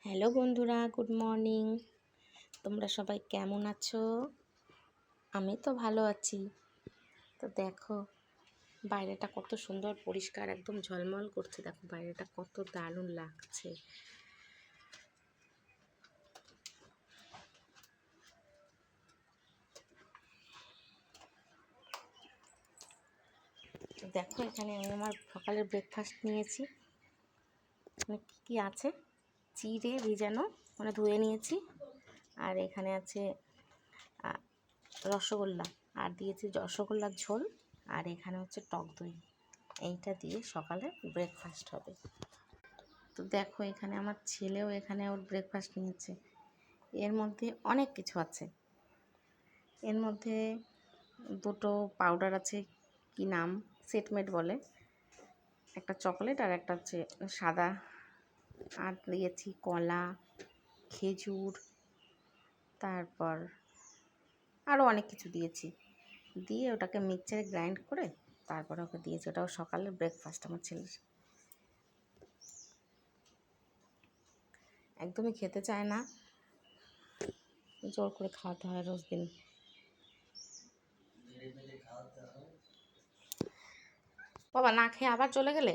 Hello বন্ধুরা, good morning. তোমরা সবাই কেমন আছো? আমি তো ভালো আছি। তো দেখো বাইরেটা কত সুন্দর পরিষ্কার, একদম ঝলমল করছে। দেখো বাইরেটা কত দারুণ লাগছে। তো দেখো এখানে আমি আমার সকালের ব্রেকফাস্ট নিয়েছি। মানে কী কী আছে, চিড়ে ভিজানো, মানে ধুয়ে নিয়েছি। আর এখানে আছে রসগোল্লা, আর দিয়েছি রসগোল্লার ঝোল। আর এখানে হচ্ছে টক দই। এইটা দিয়ে সকালে ব্রেকফাস্ট হবে। তো দেখো এখানে আমার ছেলেও এখানে ওর ব্রেকফাস্ট নিয়েছে। এর মধ্যে অনেক কিছু আছে। এর মধ্যে দুটো পাউডার আছে, কি নাম, সেটমেট বলে, একটা চকলেট আর একটা হচ্ছে সাদা। আর দিয়েছি কলা, খেজুর, তারপর আরও অনেক কিছু দিয়েছি। দিয়ে ওটাকে মিক্সচারে গ্রাইন্ড করে তারপরে ওকে দিয়েছি। ওটাও সকালের ব্রেকফাস্ট আমার ছেলের। একদমই খেতে চায় না, জোর করে খাওয়াতে হয় রোজ দিন। বাবা না খেয়ে আবার চলে গেলে।